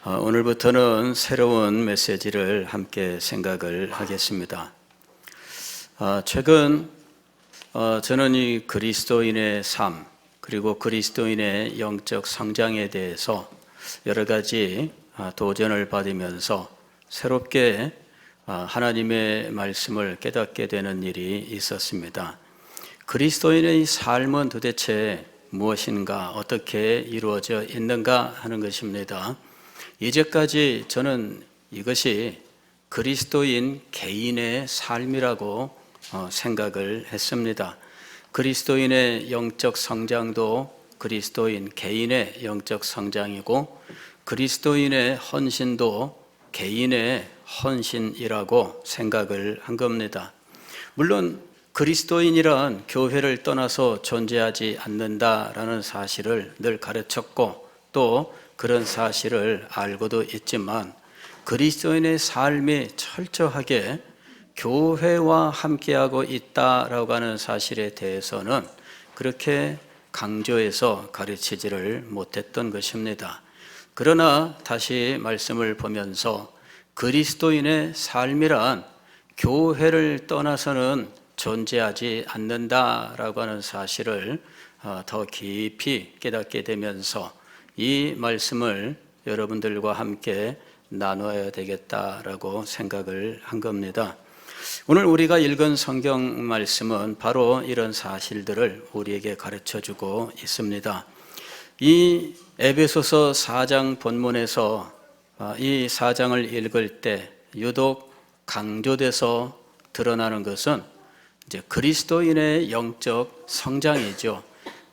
오늘부터는 새로운 메시지를 함께 생각을 하겠습니다. 최근 저는 이 그리스도인의 삶 그리고 그리스도인의 영적 성장에 대해서 여러 가지 도전을 받으면서 새롭게 하나님의 말씀을 깨닫게 되는 일이 있었습니다. 그리스도인의 삶은 도대체 무엇인가, 어떻게 이루어져 있는가 하는 것입니다. 이제까지 저는 이것이 그리스도인 개인의 삶이라고 생각을 했습니다. 그리스도인의 영적 성장도 그리스도인 개인의 영적 성장이고, 그리스도인의 헌신도 개인의 헌신이라고 생각을 한 겁니다. 물론 그리스도인이란 교회를 떠나서 존재하지 않는다라는 사실을 늘 가르쳤고, 또 그런 사실을 알고도 있지만, 그리스도인의 삶이 철저하게 교회와 함께하고 있다라고 하는 사실에 대해서는 그렇게 강조해서 가르치지를 못했던 것입니다. 그러나 다시 말씀을 보면서 그리스도인의 삶이란 교회를 떠나서는 존재하지 않는다라고 하는 사실을 더 깊이 깨닫게 되면서 이 말씀을 여러분들과 함께 나눠야 되겠다라고 생각을 한 겁니다. 오늘 우리가 읽은 성경 말씀은 바로 이런 사실들을 우리에게 가르쳐주고 있습니다. 이 에베소서 4장 본문에서 이 4장을 읽을 때 유독 강조돼서 드러나는 것은 이제 그리스도인의 영적 성장이죠.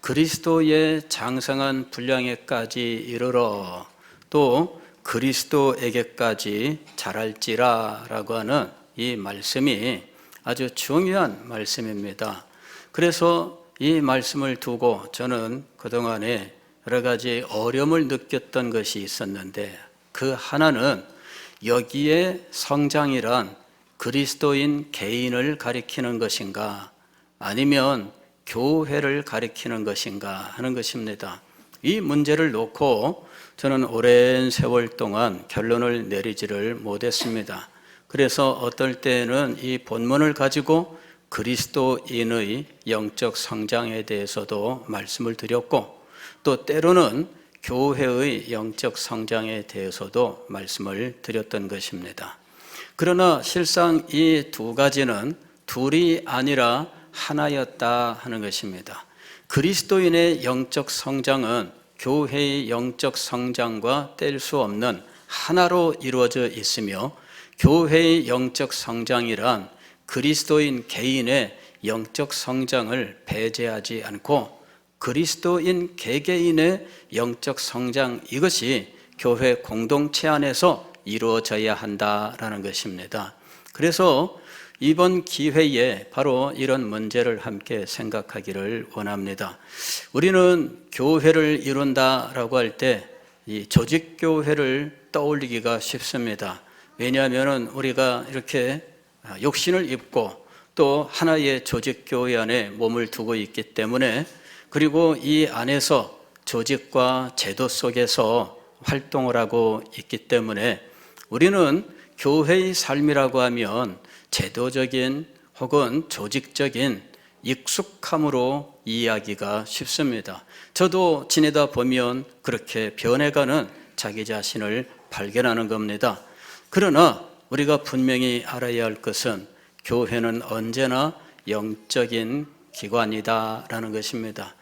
그리스도의 장성한 분량에까지 이르러 또 그리스도에게까지 자랄지라라고 하는 이 말씀이 아주 중요한 말씀입니다. 그래서 이 말씀을 두고 저는 그동안에 여러 가지 어려움을 느꼈던 것이 있었는데, 그 하나는 여기에 성장이란 그리스도인 개인을 가리키는 것인가, 아니면 교회를 가리키는 것인가 하는 것입니다. 이 문제를 놓고 저는 오랜 세월 동안 결론을 내리지를 못했습니다. 그래서 어떨 때는 이 본문을 가지고 그리스도인의 영적 성장에 대해서도 말씀을 드렸고, 또 때로는 교회의 영적 성장에 대해서도 말씀을 드렸던 것입니다. 그러나 실상 이 두 가지는 둘이 아니라 하나였다 하는 것입니다. 그리스도인의 영적 성장은 교회의 영적 성장과 뗄 수 없는 하나로 이루어져 있으며, 교회의 영적 성장이란 그리스도인 개인의 영적 성장을 배제하지 않고 그리스도인 개개인의 영적 성장, 이것이 교회 공동체 안에서 이루어져야 한다라는 것입니다. 그래서 이번 기회에 바로 이런 문제를 함께 생각하기를 원합니다. 우리는 교회를 이룬다라고 할 때 이 조직교회를 떠올리기가 쉽습니다. 왜냐하면 우리가 이렇게 육신을 입고 또 하나의 조직교회 안에 몸을 두고 있기 때문에, 그리고 이 안에서 조직과 제도 속에서 활동을 하고 있기 때문에 우리는 교회의 삶이라고 하면 제도적인 혹은 조직적인 익숙함으로 이해하기가 쉽습니다. 저도 지내다 보면 그렇게 변해가는 자기 자신을 발견하는 겁니다. 그러나 우리가 분명히 알아야 할 것은 교회는 언제나 영적인 기관이다라는 것입니다.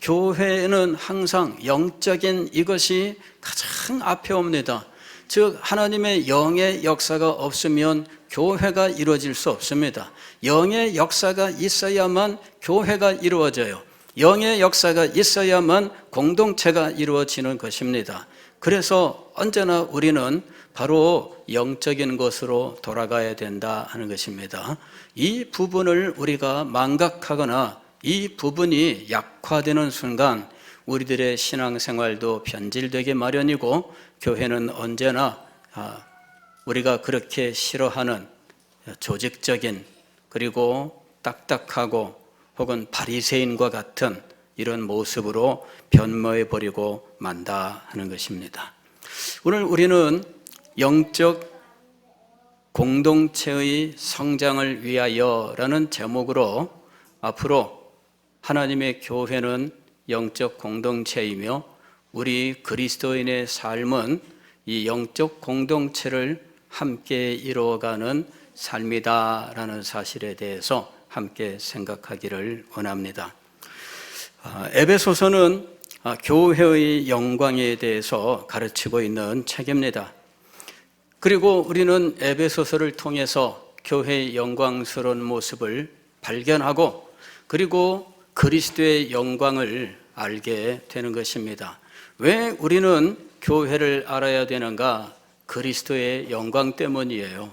교회는 항상 영적인 이것이 가장 앞에 옵니다. 즉 하나님의 영의 역사가 없으면 교회가 이루어질 수 없습니다. 영의 역사가 있어야만 교회가 이루어져요. 영의 역사가 있어야만 공동체가 이루어지는 것입니다. 그래서 언제나 우리는 바로 영적인 것으로 돌아가야 된다 하는 것입니다. 이 부분을 우리가 망각하거나 이 부분이 약화되는 순간 우리들의 신앙생활도 변질되게 마련이고, 교회는 언제나 우리가 그렇게 싫어하는 조직적인, 그리고 딱딱하고 혹은 바리새인과 같은 이런 모습으로 변모해 버리고 만다 하는 것입니다. 오늘 우리는 영적 공동체의 성장을 위하여라는 제목으로 앞으로 하나님의 교회는 영적 공동체이며 우리 그리스도인의 삶은 이 영적 공동체를 함께 이루어가는 삶이다라는 사실에 대해서 함께 생각하기를 원합니다. 에베소서는 교회의 영광에 대해서 가르치고 있는 책입니다. 그리고 우리는 에베소서를 통해서 교회의 영광스러운 모습을 발견하고 그리고 그리스도의 영광을 알게 되는 것입니다. 왜 우리는 교회를 알아야 되는가? 그리스도의 영광 때문이에요.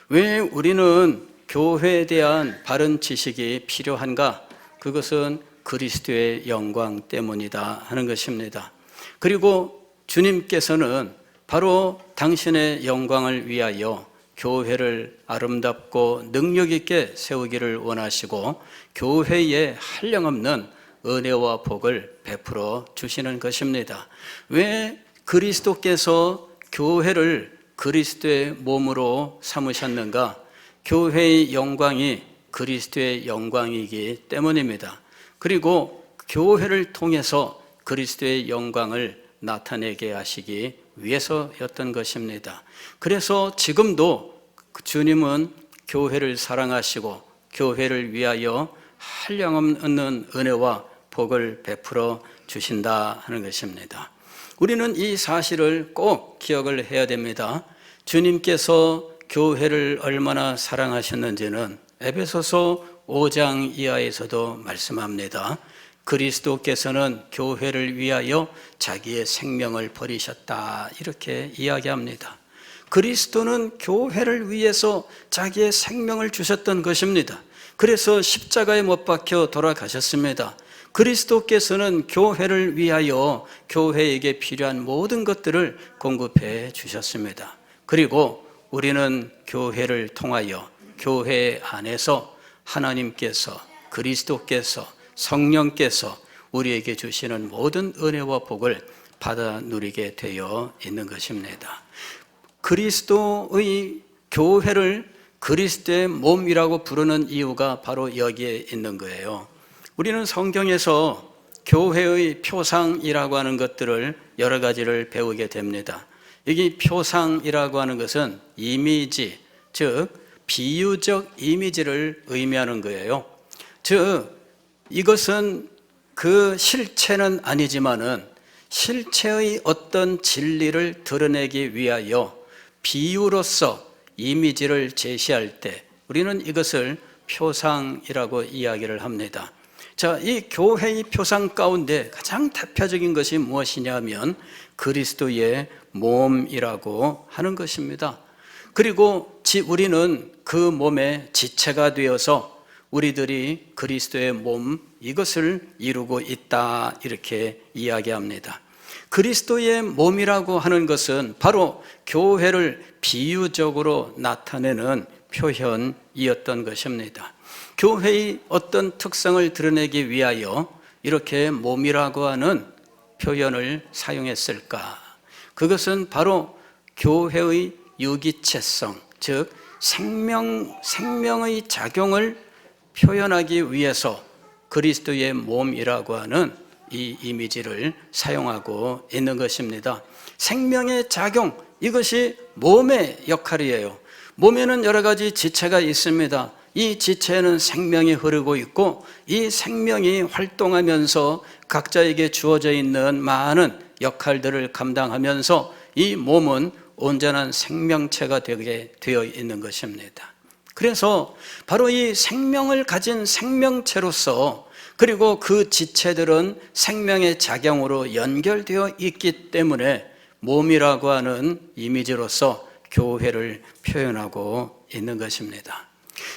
왜 우리는 교회에 대한 바른 지식이 필요한가? 그것은 그리스도의 영광 때문이다 하는 것입니다. 그리고 주님께서는 바로 당신의 영광을 위하여 교회를 아름답고 능력 있게 세우기를 원하시고 교회에 한량없는 은혜와 복을 베풀어 주시는 것입니다. 왜 그리스도께서 교회를 그리스도의 몸으로 삼으셨는가? 교회의 영광이 그리스도의 영광이기 때문입니다. 그리고 교회를 통해서 그리스도의 영광을 나타내게 하시기 위해서였던 것입니다. 그래서 지금도 주님은 교회를 사랑하시고 교회를 위하여 한량없는 은혜와 복을 베풀어 주신다 하는 것입니다. 우리는 이 사실을 꼭 기억을 해야 됩니다. 주님께서 교회를 얼마나 사랑하셨는지는 에베소서 5장 이하에서도 말씀합니다. 그리스도께서는 교회를 위하여 자기의 생명을 버리셨다 이렇게 이야기합니다. 그리스도는 교회를 위해서 자기의 생명을 주셨던 것입니다. 그래서 십자가에 못 박혀 돌아가셨습니다. 그리스도께서는 교회를 위하여 교회에게 필요한 모든 것들을 공급해 주셨습니다. 그리고 우리는 교회를 통하여 교회 안에서 하나님께서 그리스도께서 성령께서 우리에게 주시는 모든 은혜와 복을 받아 누리게 되어 있는 것입니다. 그리스도의 교회를 그리스도의 몸이라고 부르는 이유가 바로 여기에 있는 거예요. 우리는 성경에서 교회의 표상이라고 하는 것들을 여러 가지를 배우게 됩니다. 여기 표상이라고 하는 것은 이미지, 즉 비유적 이미지를 의미하는 거예요. 즉 이것은 그 실체는 아니지만은 실체의 어떤 진리를 드러내기 위하여 비유로서 이미지를 제시할 때 우리는 이것을 표상이라고 이야기를 합니다. 자, 이 교회의 표상 가운데 가장 대표적인 것이 무엇이냐면 그리스도의 몸이라고 하는 것입니다. 그리고 우리는 그 몸의 지체가 되어서 우리들이 그리스도의 몸 이것을 이루고 있다 이렇게 이야기합니다. 그리스도의 몸이라고 하는 것은 바로 교회를 비유적으로 나타내는 표현이었던 것입니다. 교회의 어떤 특성을 드러내기 위하여 이렇게 몸이라고 하는 표현을 사용했을까? 그것은 바로 교회의 유기체성, 즉 생명의 작용을 표현하기 위해서 그리스도의 몸이라고 하는 이 이미지를 사용하고 있는 것입니다. 생명의 작용, 이것이 몸의 역할이에요. 몸에는 여러 가지 지체가 있습니다. 이 지체에는 생명이 흐르고 있고 이 생명이 활동하면서 각자에게 주어져 있는 많은 역할들을 감당하면서 이 몸은 온전한 생명체가 되게 되어 있는 것입니다. 그래서 바로 이 생명을 가진 생명체로서 그리고 그 지체들은 생명의 작용으로 연결되어 있기 때문에 몸이라고 하는 이미지로서 교회를 표현하고 있는 것입니다.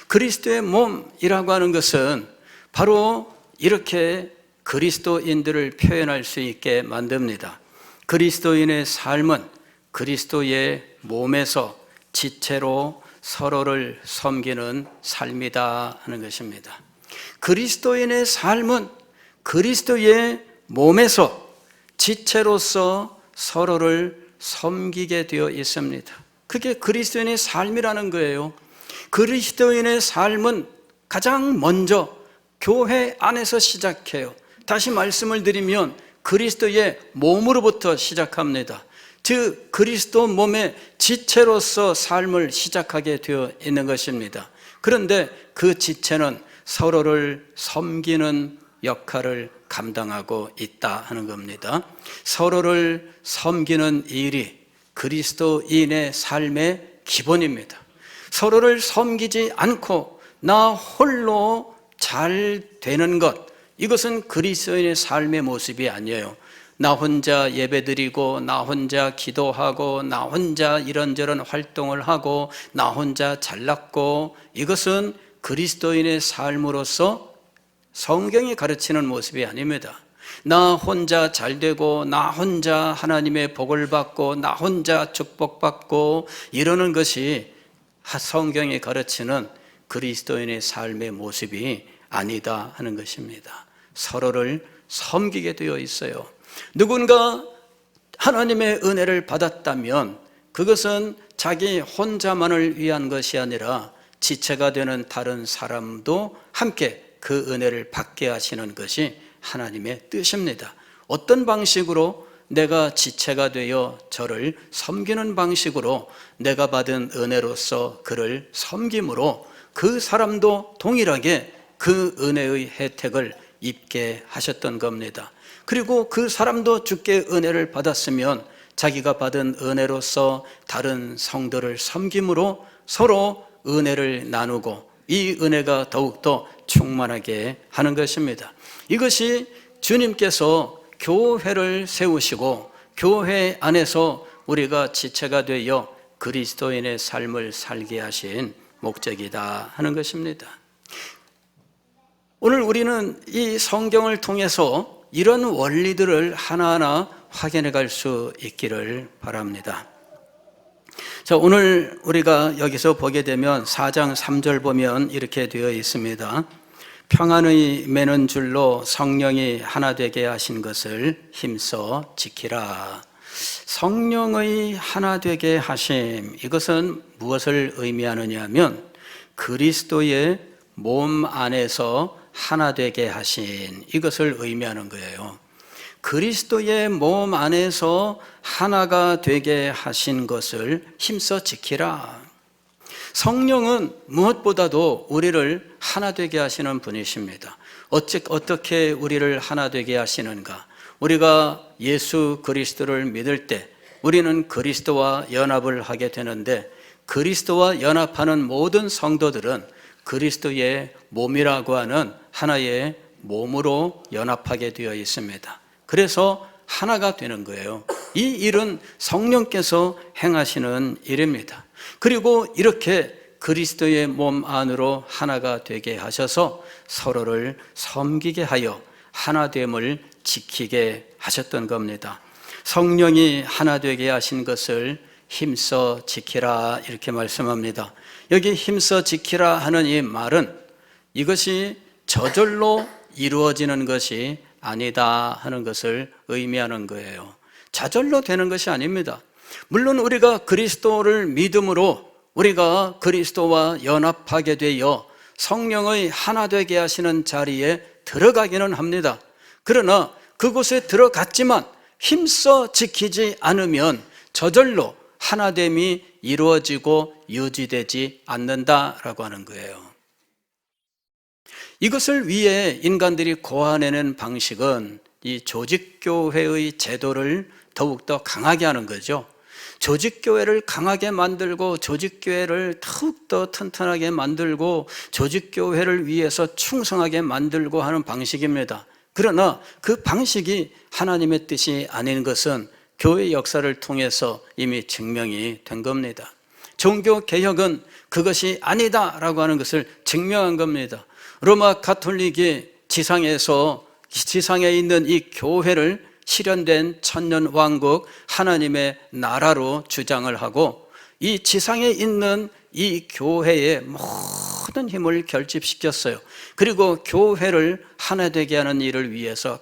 그리스도의 몸이라고 하는 것은 바로 이렇게 그리스도인들을 표현할 수 있게 만듭니다. 그리스도인의 삶은 그리스도의 몸에서 지체로 서로를 섬기는 삶이다 하는 것입니다. 그리스도인의 삶은 그리스도의 몸에서 지체로서 서로를 섬기게 되어 있습니다. 그게 그리스도인의 삶이라는 거예요. 그리스도인의 삶은 가장 먼저 교회 안에서 시작해요. 다시 말씀을 드리면 그리스도의 몸으로부터 시작합니다. 즉 그리스도 몸의 지체로서 삶을 시작하게 되어 있는 것입니다. 그런데 그 지체는 서로를 섬기는 역할을 감당하고 있다 하는 겁니다. 서로를 섬기는 일이 그리스도인의 삶의 기본입니다. 서로를 섬기지 않고 나 홀로 잘 되는 것, 이것은 그리스도인의 삶의 모습이 아니에요. 나 혼자 예배드리고 나 혼자 기도하고 나 혼자 이런저런 활동을 하고 나 혼자 잘났고, 이것은 그리스도인의 삶으로서 성경이 가르치는 모습이 아닙니다. 나 혼자 잘되고 나 혼자 하나님의 복을 받고 나 혼자 축복받고 이러는 것이 성경이 가르치는 그리스도인의 삶의 모습이 아니다 하는 것입니다. 서로를 섬기게 되어 있어요. 누군가 하나님의 은혜를 받았다면 그것은 자기 혼자만을 위한 것이 아니라 지체가 되는 다른 사람도 함께 그 은혜를 받게 하시는 것이 하나님의 뜻입니다. 어떤 방식으로? 내가 지체가 되어 저를 섬기는 방식으로 내가 받은 은혜로서 그를 섬김으로 그 사람도 동일하게 그 은혜의 혜택을 입게 하셨던 겁니다. 그리고 그 사람도 주께 은혜를 받았으면 자기가 받은 은혜로서 다른 성도를 섬김으로 서로 은혜를 나누고 이 은혜가 더욱더 충만하게 하는 것입니다. 이것이 주님께서 교회를 세우시고 교회 안에서 우리가 지체가 되어 그리스도인의 삶을 살게 하신 목적이다 하는 것입니다. 오늘 우리는 이 성경을 통해서 이런 원리들을 하나하나 확인해 갈 수 있기를 바랍니다. 자, 오늘 우리가 여기서 보게 되면 4장 3절 보면 이렇게 되어 있습니다. 평안의 매는 줄로 성령이 하나 되게 하신 것을 힘써 지키라. 성령의 하나 되게 하심, 이것은 무엇을 의미하느냐 하면 그리스도의 몸 안에서 하나 되게 하신, 이것을 의미하는 거예요. 그리스도의 몸 안에서 하나가 되게 하신 것을 힘써 지키라. 성령은 무엇보다도 우리를 하나 되게 하시는 분이십니다. 어떻게 우리를 하나 되게 하시는가? 우리가 예수 그리스도를 믿을 때 우리는 그리스도와 연합을 하게 되는데, 그리스도와 연합하는 모든 성도들은 그리스도의 몸이라고 하는 하나의 몸으로 연합하게 되어 있습니다. 그래서 하나가 되는 거예요. 이 일은 성령께서 행하시는 일입니다. 그리고 이렇게 그리스도의 몸 안으로 하나가 되게 하셔서 서로를 섬기게 하여 하나됨을 지키게 하셨던 겁니다. 성령이 하나 되게 하신 것을 힘써 지키라, 이렇게 말씀합니다. 여기 힘써 지키라 하는 이 말은 이것이 저절로 이루어지는 것이 아니다 하는 것을 의미하는 거예요. 저절로 되는 것이 아닙니다. 물론 우리가 그리스도를 믿음으로 우리가 그리스도와 연합하게 되어 성령의 하나 되게 하시는 자리에 들어가기는 합니다. 그러나 그곳에 들어갔지만 힘써 지키지 않으면 저절로 하나됨이 이루어지고 유지되지 않는다라고 하는 거예요. 이것을 위해 인간들이 고안해낸 방식은 이 조직교회의 제도를 더욱더 강하게 하는 거죠. 조직교회를 강하게 만들고 조직교회를 더욱더 튼튼하게 만들고 조직교회를 위해서 충성하게 만들고 하는 방식입니다. 그러나 그 방식이 하나님의 뜻이 아닌 것은 교회 역사를 통해서 이미 증명이 된 겁니다. 종교개혁은 그것이 아니다라고 하는 것을 증명한 겁니다. 로마 가톨릭이 지상에 있는 이 교회를 실현된 천년 왕국 하나님의 나라로 주장을 하고 이 지상에 있는 이 교회의 모든 힘을 결집시켰어요. 그리고 교회를 하나 되게 하는 일을 위해서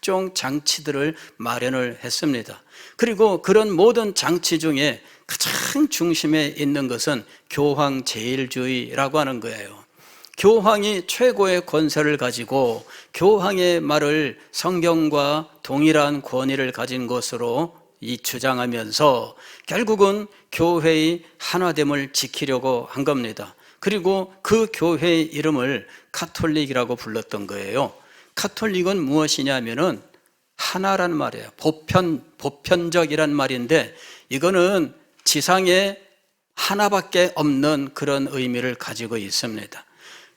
각종 장치들을 마련을 했습니다. 그리고 그런 모든 장치 중에 가장 중심에 있는 것은 교황 제일주의라고 하는 거예요. 교황이 최고의 권세를 가지고 교황의 말을 성경과 동일한 권위를 가진 것으로 주장하면서 결국은 교회의 하나됨을 지키려고 한 겁니다. 그리고 그 교회의 이름을 카톨릭이라고 불렀던 거예요. 카톨릭은 무엇이냐면은 하나란 말이에요. 보편적이란 말인데 이거는 지상에 하나밖에 없는 그런 의미를 가지고 있습니다.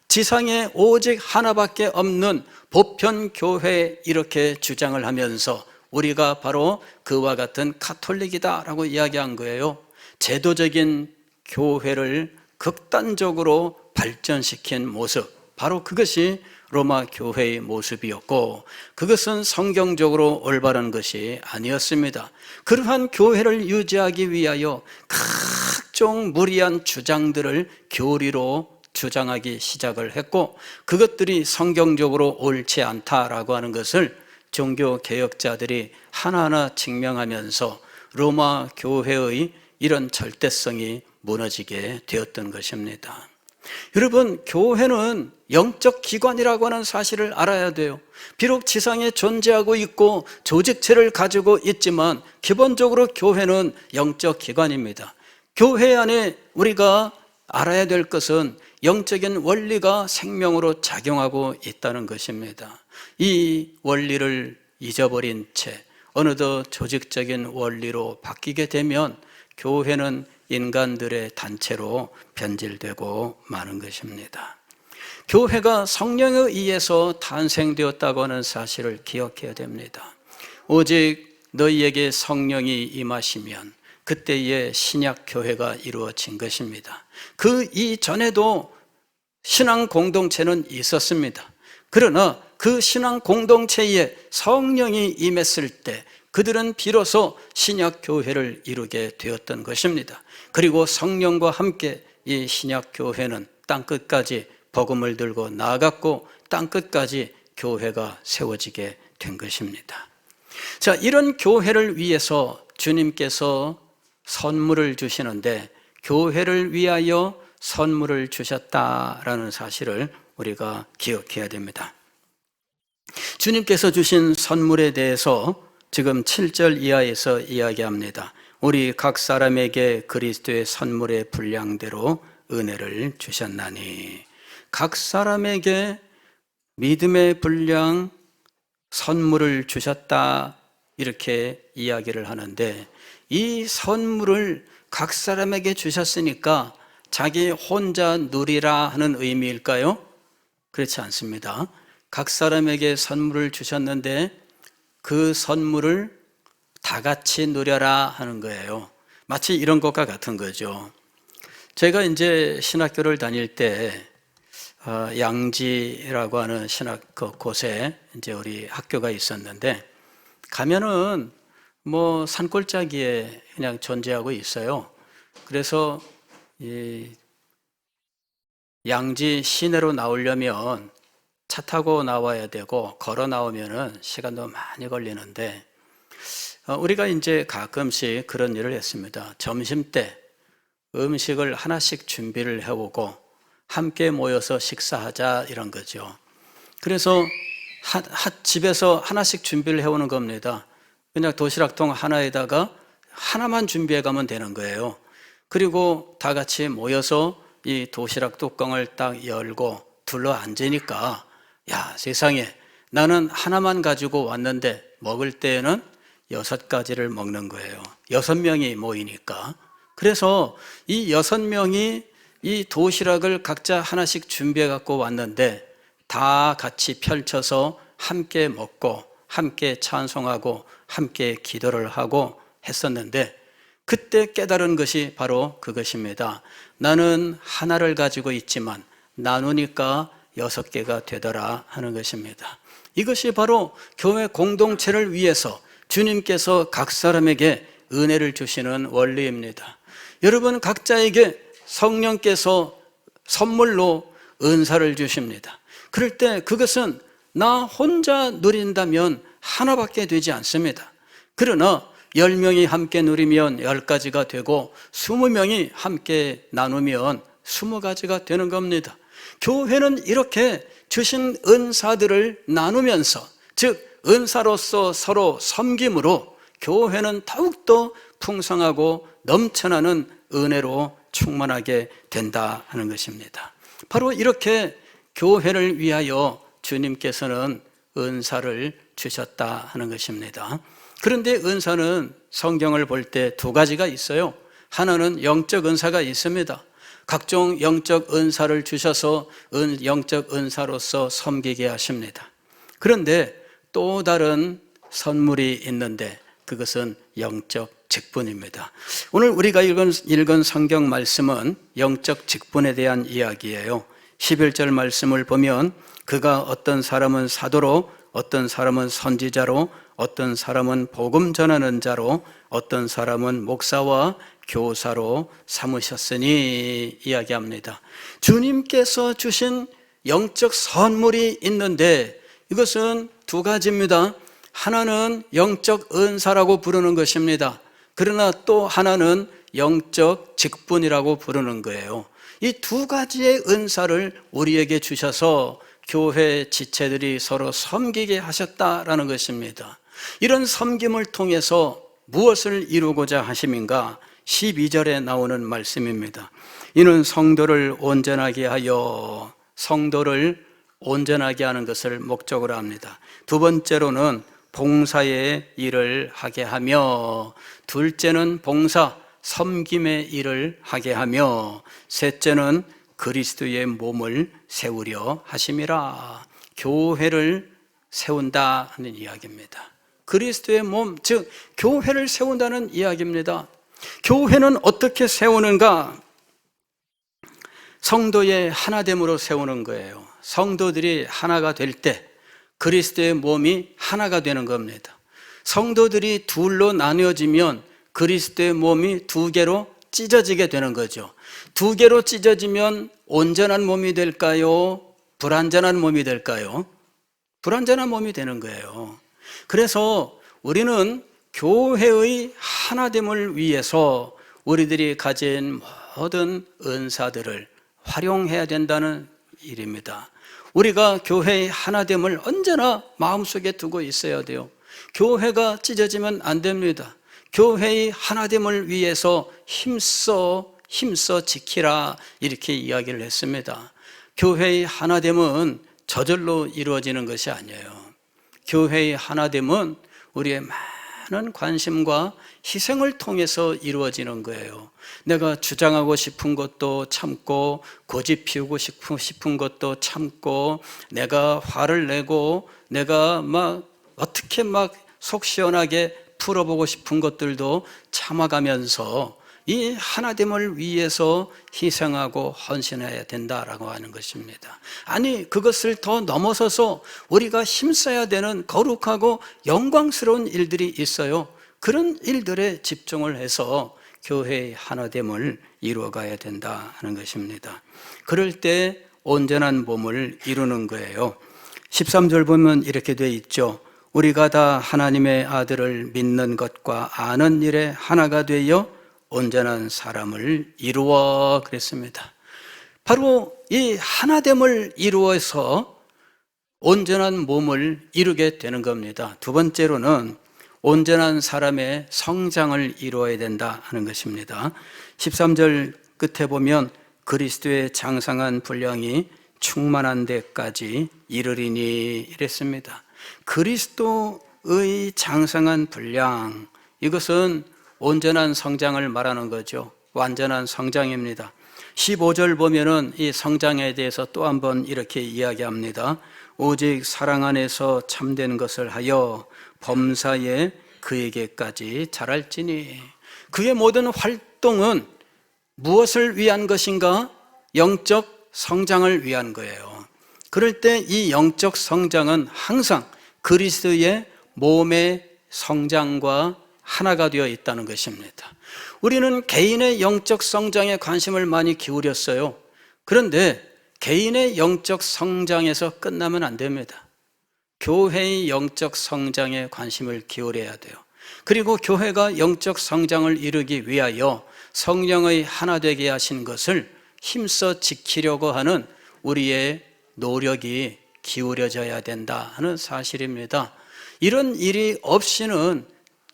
지상에 오직 하나밖에 없는 보편교회 이렇게 주장을 하면서 우리가 바로 그와 같은 카톨릭이다라고 이야기한 거예요. 제도적인 교회를 극단적으로 발전시킨 모습, 바로 그것이 로마 교회의 모습이었고 그것은 성경적으로 올바른 것이 아니었습니다. 그러한 교회를 유지하기 위하여 각종 무리한 주장들을 교리로 주장하기 시작을 했고 그것들이 성경적으로 옳지 않다라고 하는 것을 종교개혁자들이 하나하나 증명하면서 로마 교회의 이런 절대성이 무너지게 되었던 것입니다. 여러분, 교회는 영적 기관이라고 하는 사실을 알아야 돼요. 비록 지상에 존재하고 있고 조직체를 가지고 있지만 기본적으로 교회는 영적 기관입니다. 교회 안에 우리가 알아야 될 것은 영적인 원리가 생명으로 작용하고 있다는 것입니다. 이 원리를 잊어버린 채 어느덧 조직적인 원리로 바뀌게 되면 교회는 인간들의 단체로 변질되고 마는 것입니다. 교회가 성령에 의해서 탄생되었다고 하는 사실을 기억해야 됩니다. 오직 너희에게 성령이 임하시면 그때의 신약 교회가 이루어진 것입니다. 그 이전에도 신앙 공동체는 있었습니다. 그러나 그 신앙 공동체에 성령이 임했을 때 그들은 비로소 신약 교회를 이루게 되었던 것입니다. 그리고 성령과 함께 이 신약 교회는 땅끝까지 복음을 들고 나아갔고 땅끝까지 교회가 세워지게 된 것입니다. 자, 이런 교회를 위해서 주님께서 선물을 주시는데 교회를 위하여 선물을 주셨다라는 사실을 우리가 기억해야 됩니다. 주님께서 주신 선물에 대해서 지금 7절 이하에서 이야기합니다. 우리 각 사람에게 그리스도의 선물의 분량대로 은혜를 주셨나니, 각 사람에게 믿음의 분량 선물을 주셨다 이렇게 이야기를 하는데, 이 선물을 각 사람에게 주셨으니까 자기 혼자 누리라 하는 의미일까요? 그렇지 않습니다. 각 사람에게 선물을 주셨는데 그 선물을 다 같이 누려라 하는 거예요. 마치 이런 것과 같은 거죠. 제가 이제 신학교를 다닐 때 양지라고 하는 신학 곳에 이제 우리 학교가 있었는데 가면은 뭐 산골짜기에 그냥 존재하고 있어요. 그래서 이 양지 시내로 나오려면 차 타고 나와야 되고 걸어 나오면은 시간도 많이 걸리는데 우리가 이제 가끔씩 그런 일을 했습니다. 점심 때 음식을 하나씩 준비를 해오고 함께 모여서 식사하자 이런 거죠. 그래서 집에서 하나씩 준비를 해오는 겁니다. 그냥 도시락통 하나에다가 하나만 준비해 가면 되는 거예요. 그리고 다 같이 모여서 이 도시락 뚜껑을 딱 열고 둘러 앉으니까 야, 세상에, 나는 하나만 가지고 왔는데 먹을 때에는 6가지를 먹는 거예요. 6명이 모이니까. 그래서 이 6명이 이 도시락을 각자 하나씩 준비해 갖고 왔는데 다 같이 펼쳐서 함께 먹고 함께 찬송하고 함께 기도를 하고 했었는데, 그때 깨달은 것이 바로 그것입니다. 나는 하나를 가지고 있지만 나누니까 6개가 되더라 하는 것입니다. 이것이 바로 교회 공동체를 위해서 주님께서 각 사람에게 은혜를 주시는 원리입니다. 여러분, 각자에게 성령께서 선물로 은사를 주십니다. 그럴 때 그것은 나 혼자 누린다면 하나밖에 되지 않습니다. 그러나 10명이 함께 누리면 10가지가 되고 20명이 함께 나누면 20가지가 되는 겁니다. 교회는 이렇게 주신 은사들을 나누면서, 즉 은사로서 서로 섬김으로 교회는 더욱더 풍성하고 넘쳐나는 은혜로 충만하게 된다 하는 것입니다. 바로 이렇게 교회를 위하여 주님께서는 은사를 주셨다 하는 것입니다. 그런데 은사는 성경을 볼 때 2가지가 있어요. 하나는 영적 은사가 있습니다. 각종 영적 은사를 주셔서 영적 은사로서 섬기게 하십니다. 그런데 또 다른 선물이 있는데 그것은 영적 직분입니다. 오늘 우리가 읽은 성경 말씀은 영적 직분에 대한 이야기예요. 11절 말씀을 보면 그가 어떤 사람은 사도로, 어떤 사람은 선지자로, 어떤 사람은 복음 전하는 자로, 어떤 사람은 목사와 교사로 삼으셨으니 이야기합니다. 주님께서 주신 영적 선물이 있는데 이것은 2가지입니다. 하나는 영적 은사라고 부르는 것입니다. 그러나 또 하나는 영적 직분이라고 부르는 거예요. 이 2가지의 은사를 우리에게 주셔서 교회 지체들이 서로 섬기게 하셨다라는 것입니다. 이런 섬김을 통해서 무엇을 이루고자 하심인가? 12절에 나오는 말씀입니다. 이는 성도를 온전하게 하여, 성도를 온전하게 하는 것을 목적으로 합니다. 2번째로는 봉사의 일을 하게 하며, 둘째는 봉사, 섬김의 일을 하게 하며, 셋째는 그리스도의 몸을 세우려 하심이라. 교회를 세운다 하는 이야기입니다. 그리스도의 몸, 즉 교회를 세운다는 이야기입니다. 교회는 어떻게 세우는가? 성도의 하나됨으로 세우는 거예요. 성도들이 하나가 될 때 그리스도의 몸이 하나가 되는 겁니다. 성도들이 둘로 나뉘어지면 그리스도의 몸이 2개로 찢어지게 되는 거죠. 2개로 찢어지면 온전한 몸이 될까요? 불완전한 몸이 될까요? 불완전한 몸이 되는 거예요. 그래서 우리는 교회의 하나됨을 위해서 우리들이 가진 모든 은사들을 활용해야 된다는 일입니다. 우리가 교회의 하나됨을 언제나 마음속에 두고 있어야 돼요. 교회가 찢어지면 안 됩니다. 교회의 하나됨을 위해서 힘써 지키라, 이렇게 이야기를 했습니다. 교회의 하나됨은 저절로 이루어지는 것이 아니에요. 교회의 하나됨은 우리의 많은 관심과 희생을 통해서 이루어지는 거예요. 내가 주장하고 싶은 것도 참고, 고집 피우고 싶은 것도 참고, 내가 화를 내고, 내가 어떻게 속 시원하게 풀어보고 싶은 것들도 참아가면서 이 하나됨을 위해서 희생하고 헌신해야 된다라고 하는 것입니다. 아니, 그것을 더 넘어서서 우리가 힘써야 되는 거룩하고 영광스러운 일들이 있어요. 그런 일들에 집중을 해서 교회의 하나됨을 이루어가야 된다 하는 것입니다. 그럴 때 온전한 몸을 이루는 거예요. 13절 보면 이렇게 돼 있죠. 우리가 다 하나님의 아들을 믿는 것과 아는 일에 하나가 되어 온전한 사람을 이루어, 그랬습니다. 바로 이 하나됨을 이루어서 온전한 몸을 이루게 되는 겁니다. 2번째로는 온전한 사람의 성장을 이루어야 된다 하는 것입니다. 13절 끝에 보면 그리스도의 장성한 분량이 충만한 데까지 이르리니, 이랬습니다. 그리스도의 장성한 분량, 이것은 온전한 성장을 말하는 거죠. 완전한 성장입니다. 15절 보면은 이 성장에 대해서 또 한 번 이렇게 이야기합니다. 오직 사랑 안에서 참된 것을 하여 범사에 그에게까지 자랄지니. 그의 모든 활동은 무엇을 위한 것인가? 영적 성장을 위한 거예요. 그럴 때 이 영적 성장은 항상 그리스도의 몸의 성장과 하나가 되어 있다는 것입니다. 우리는 개인의 영적 성장에 관심을 많이 기울였어요. 그런데 개인의 영적 성장에서 끝나면 안 됩니다. 교회의 영적 성장에 관심을 기울여야 돼요. 그리고 교회가 영적 성장을 이루기 위하여 성령의 하나 되게 하신 것을 힘써 지키려고 하는 우리의 노력이 기울여져야 된다 하는 사실입니다. 이런 일이 없이는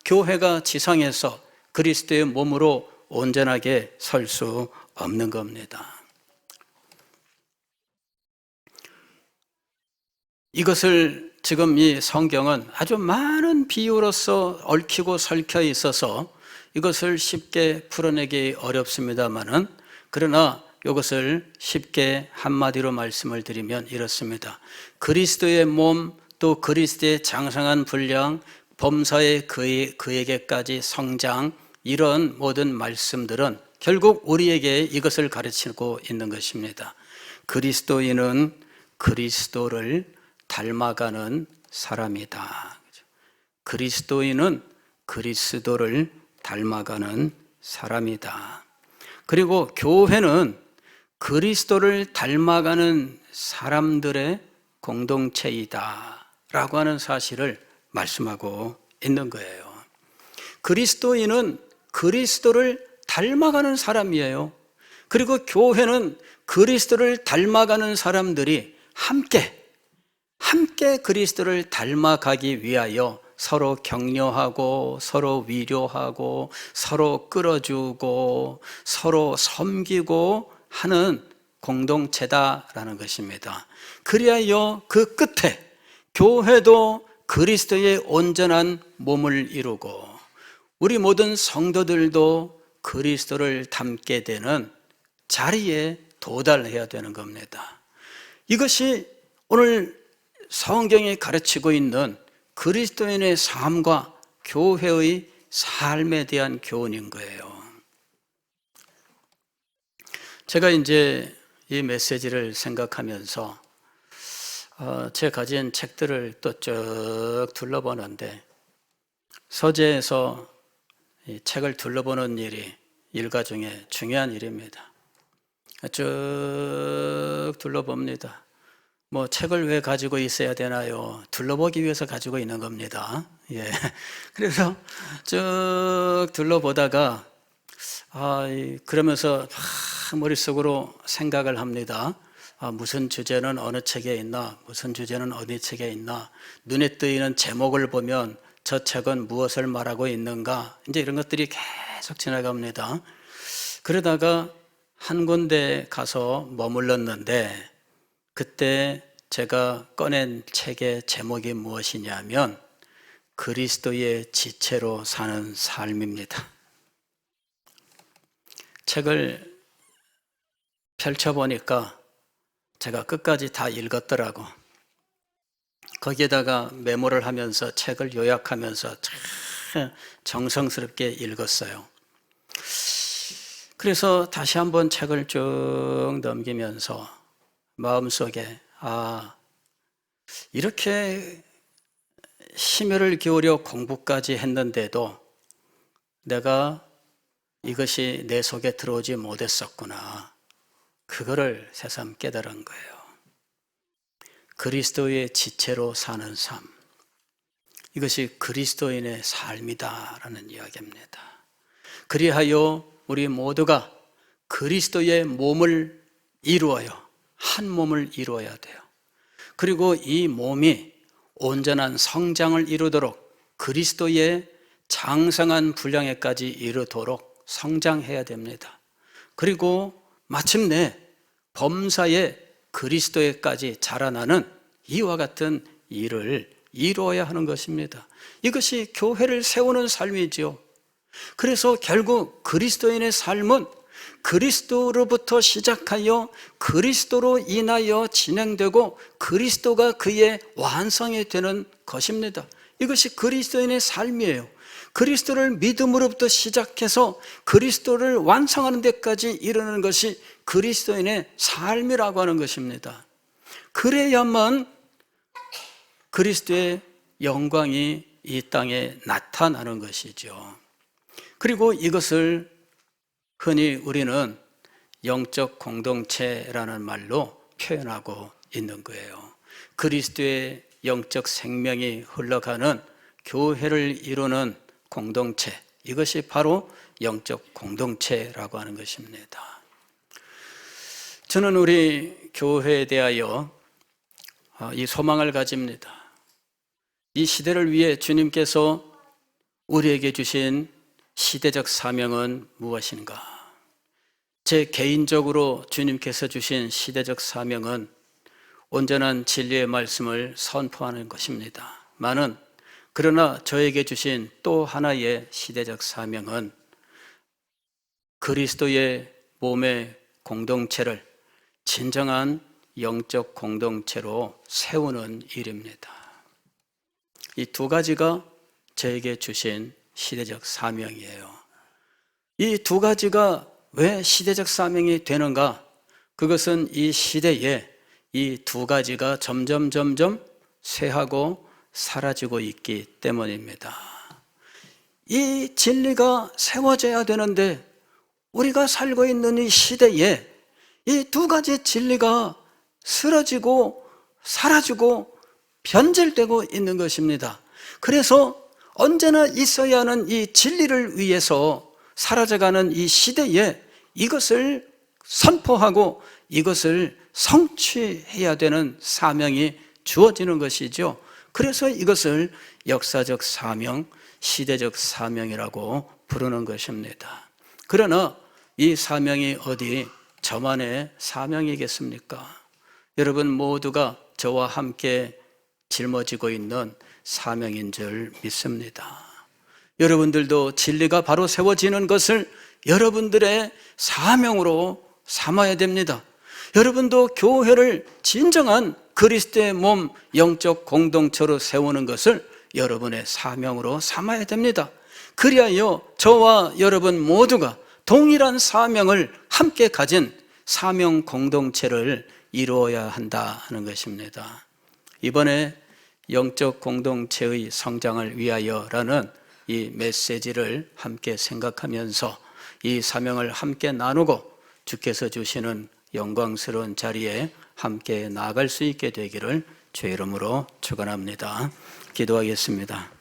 교회가 지상에서 그리스도의 몸으로 온전하게 설 수 없는 겁니다. 이것을 지금 이 성경은 아주 많은 비유로서 얽히고 설켜 있어서 이것을 쉽게 풀어내기 어렵습니다만은, 그러나 이것을 쉽게 한마디로 말씀을 드리면 이렇습니다. 그리스도의 몸, 또 그리스도의 장성한 분량, 범사의 그에게까지 성장, 이런 모든 말씀들은 결국 우리에게 이것을 가르치고 있는 것입니다. 그리스도인은 그리스도를 닮아가는 사람이다. 그리스도인은 그리스도를 닮아가는 사람이다. 그리고 교회는 그리스도를 닮아가는 사람들의 공동체이다 라고 하는 사실을 말씀하고 있는 거예요. 그리스도인은 그리스도를 닮아가는 사람이에요. 그리고 교회는 그리스도를 닮아가는 사람들이 함께 그리스도를 닮아가기 위하여 서로 격려하고 서로 위로하고 서로 끌어주고 서로 섬기고 하는 공동체다라는 것입니다. 그리하여 그 끝에 교회도 그리스도의 온전한 몸을 이루고 우리 모든 성도들도 그리스도를 닮게 되는 자리에 도달해야 되는 겁니다. 이것이 오늘 성경이 가르치고 있는 그리스도인의 삶과 교회의 삶에 대한 교훈인 거예요. 제가 이제 이 메시지를 생각하면서 제가 가진 책들을 또 쭉 둘러보는데, 서재에서 이 책을 둘러보는 일이 일과 중에 중요한 일입니다. 쭉 둘러봅니다. 뭐 책을 왜 가지고 있어야 되나요? 둘러보기 위해서 가지고 있는 겁니다. 예. 그래서 쭉 둘러보다가 그러면서 머릿속으로 생각을 합니다. 무슨 주제는 어느 책에 있나, 무슨 주제는 어디 책에 있나, 눈에 띄는 제목을 보면 저 책은 무엇을 말하고 있는가, 이제 이런 것들이 계속 지나갑니다. 그러다가 한 군데 가서 머물렀는데, 그때 제가 꺼낸 책의 제목이 무엇이냐면 그리스도의 지체로 사는 삶입니다. 책을 펼쳐보니까 제가 끝까지 다 읽었더라고. 거기에다가 메모를 하면서 책을 요약하면서 참 정성스럽게 읽었어요. 그래서 다시 한번 책을 쭉 넘기면서 마음속에 이렇게 심혈을 기울여 공부까지 했는데도 내가 이것이 내 속에 들어오지 못했었구나. 그거를 새삼 깨달은 거예요. 그리스도의 지체로 사는 삶, 이것이 그리스도인의 삶이다라는 이야기입니다. 그리하여 우리 모두가 그리스도의 몸을 이루어요. 한 몸을 이루어야 돼요. 그리고 이 몸이 온전한 성장을 이루도록 그리스도의 장성한 분량에까지 이르도록 성장해야 됩니다. 그리고 마침내 범사의 그리스도에까지 자라나는 이와 같은 일을 이루어야 하는 것입니다. 이것이 교회를 세우는 삶이지요. 그래서 결국 그리스도인의 삶은 그리스도로부터 시작하여 그리스도로 인하여 진행되고 그리스도가 그의 완성이 되는 것입니다. 이것이 그리스도인의 삶이에요. 그리스도를 믿음으로부터 시작해서 그리스도를 완성하는 데까지 이르는 것이 그리스도인의 삶이라고 하는 것입니다. 그래야만 그리스도의 영광이 이 땅에 나타나는 것이죠. 그리고 이것을 흔히 우리는 영적 공동체라는 말로 표현하고 있는 거예요. 그리스도의 영적 생명이 흘러가는 교회를 이루는 공동체, 이것이 바로 영적 공동체라고 하는 것입니다. 저는 우리 교회에 대하여 이 소망을 가집니다. 이 시대를 위해 주님께서 우리에게 주신 시대적 사명은 무엇인가? 제 개인적으로 주님께서 주신 시대적 사명은 온전한 진리의 말씀을 선포하는 것입니다. 그러나 저에게 주신 또 하나의 시대적 사명은 그리스도의 몸의 공동체를 진정한 영적 공동체로 세우는 일입니다. 이 두 가지가 저에게 주신 시대적 사명이에요. 이 두 가지가 왜 시대적 사명이 되는가? 그것은 이 시대에 이 두 가지가 점점 쇠하고 사라지고 있기 때문입니다. 이 진리가 세워져야 되는데 우리가 살고 있는 이 시대에 이 두 가지 진리가 쓰러지고 사라지고 변질되고 있는 것입니다. 그래서 언제나 있어야 하는 이 진리를 위해서 사라져가는 이 시대에 이것을 선포하고 이것을 성취해야 되는 사명이 주어지는 것이죠. 그래서 이것을 역사적 사명, 시대적 사명이라고 부르는 것입니다. 그러나 이 사명이 어디 저만의 사명이겠습니까? 여러분 모두가 저와 함께 짊어지고 있는 사명인 줄 믿습니다. 여러분들도 진리가 바로 세워지는 것을 여러분들의 사명으로 삼아야 됩니다. 여러분도 교회를 진정한 그리스도의 몸 영적 공동체로 세우는 것을 여러분의 사명으로 삼아야 됩니다. 그리하여 저와 여러분 모두가 동일한 사명을 함께 가진 사명 공동체를 이루어야 한다 하는 것입니다. 이번에 영적 공동체의 성장을 위하여라는 이 메시지를 함께 생각하면서 이 사명을 함께 나누고 주께서 주시는 영광스러운 자리에 함께 나아갈 수 있게 되기를 주의 이름으로 축원합니다. 기도하겠습니다.